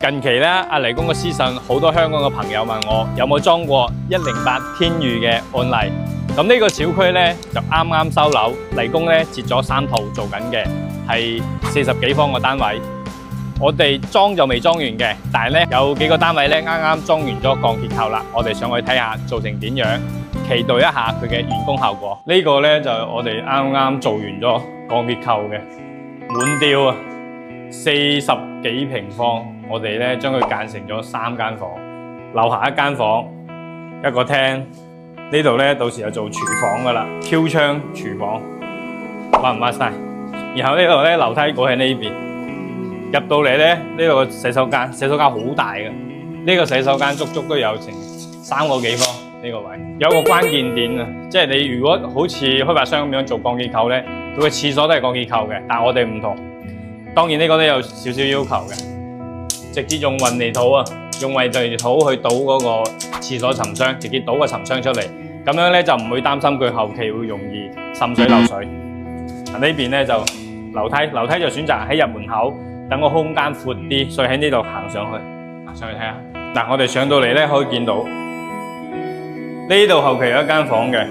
近期咧，阿黎公嘅私信，好多香港嘅朋友問我有冇裝過108天譽嘅案例。咁呢個小區咧就啱啱收樓，黎公咧截咗3套做緊嘅，係40幾方嘅單位。我哋裝就未裝完嘅，但係咧有幾個單位咧啱啱裝完咗鋼結構啦，我哋上去睇下做成點樣，期待一下佢嘅完工效果。呢個咧就係我哋啱啱做完咗鋼結構嘅滿吊啊，40幾平方，我哋咧將佢間成咗3間房，樓下一間房，一個廳。呢度咧到時就做廚房噶啦 ，Q 窗廚房，抹唔抹晒？然後呢度咧樓梯過喺呢邊。入到嚟咧，呢度個洗手間好大嘅，呢個洗手間足足都有成3個幾方呢個位。有個關鍵點啊，即係你如果好似開發商咁樣做鋼結構咧，佢個廁所都係鋼結構嘅，但係我哋唔同。當然呢個都有少少要求嘅，直接用混凝土啊，用混凝土去倒嗰個廁所沉箱，直接倒個沉箱出嚟，咁樣咧就唔會擔心佢後期會容易滲水漏水。呢邊咧就樓梯就選擇喺入門口。等個空間闊啲，所以喺呢度行上去睇下。嗱，我哋上到嚟咧，可以見到呢度後期有一間房嘅，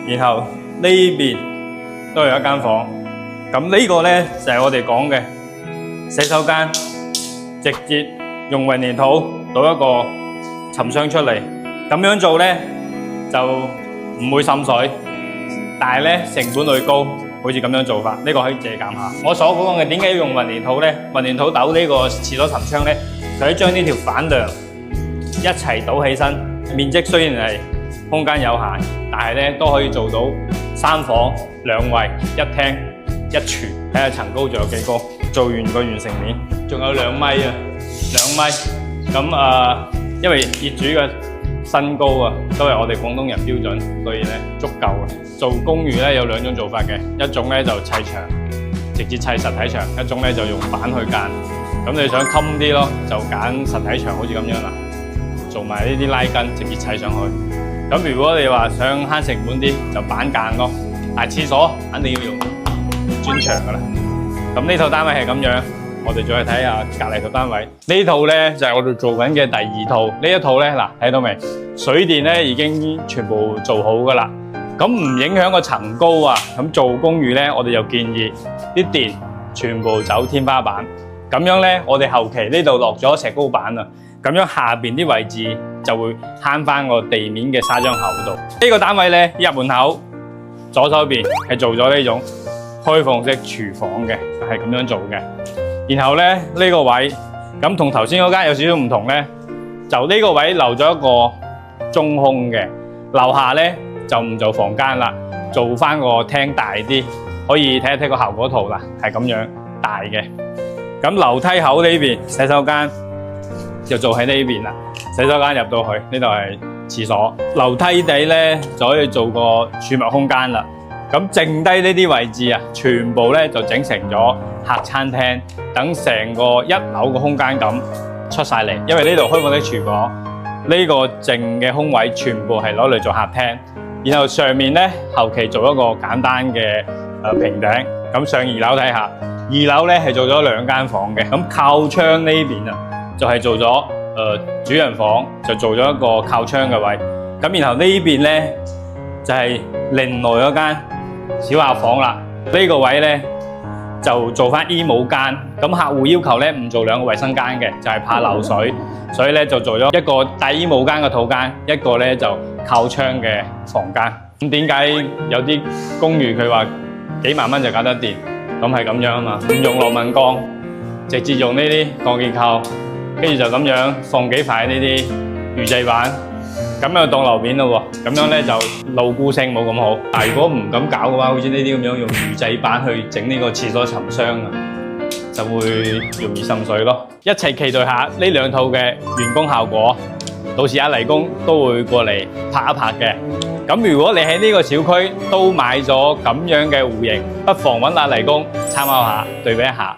然後呢邊都有一間房。咁呢個咧就係我哋講嘅洗手間，直接用混凝土倒一個沉箱出嚟。咁樣做咧就唔會滲水，但係咧成本會高。好似咁樣做法，呢個可以借鑑下。我所講嘅點解要用混凝土咧？混凝土倒呢個廁所沉箱咧，佢可以將呢條反梁一齊倒起身。面積雖然係空間有限，但係咧都可以做到3房2衛1廳1廚。睇下層高仲有幾高？做完個完成面，仲有2米啊，2米。咁因為業主嘅身高啊，都係我哋廣東人標準，所以咧足夠啊。做公寓咧有2種做法嘅，一種咧就砌牆，直接砌實體牆；一種咧就用板去間。咁你想襟啲咯，就揀實體牆，好似咁樣啦。做埋呢啲拉筋，直接砌上去。咁如果你話想慳成本啲，就板間咯。但係廁所肯定要用磚牆噶啦。咁呢套單位係咁樣。我哋再睇下隔離套單位，呢套咧就係我哋做緊嘅第2套。呢一套咧嗱，睇到未？水電咧已經全部做好噶啦，咁唔影響個層高啊。咁做公寓咧，我哋就建議啲電全部走天花板，咁樣咧我哋後期呢度落咗石膏板啊，咁樣下邊啲位置就會慳翻個地面嘅沙漿厚度。呢個單位咧入門口左手邊係做咗呢種開放式廚房嘅，係咁樣做嘅。然後咧呢個位咁同頭先嗰間有少少唔同咧，就呢個位留咗一個中空嘅，樓下咧就唔做房間啦，做翻個廳大啲，可以睇一睇個效果圖啦，係咁樣大嘅。咁樓梯口呢邊洗手間就做喺呢邊啦，洗手間入到去呢度係廁所，樓梯底咧就可以做個儲物空間啦。咁剩低呢啲位置啊，全部咧就整成咗客餐廳，等成個1樓嘅空間感出晒嚟。因為呢度開放式廚房，呢個剩嘅空位全部係攞嚟做客廳。然後上面咧後期做一個簡單嘅平頂。咁上2樓睇下，2樓咧係做咗2間房嘅。咁靠窗呢邊啊，就係做咗主人房，就做咗一個靠窗嘅位。咁然後呢邊咧就係另外嗰間小客房啦，呢個位咧就做翻衣帽間。咁客戶要求咧唔做2個衛生間嘅，就係怕漏水，所以咧就做咗一個帶衣帽間嘅套間，一個咧就靠窗嘅房間。咁點解有啲公寓佢話幾萬蚊就搞得掂？咁係咁樣啊嘛，唔用螺紋鋼，直接用呢啲鋼結構，跟住就咁樣放幾塊呢啲預製板。咁樣當樓面咯喎，咁樣咧就牢固性冇咁好。但係如果唔敢搞嘅話，好似呢啲咁樣用預製板去整呢個廁所沉箱啊，就會容易滲水咯。一齊期待下呢2套嘅完工效果，到時阿黎公都會過嚟拍一拍嘅。咁如果你喺呢個小區都買咗咁樣嘅戶型，不妨揾阿黎公參考下，對比一下。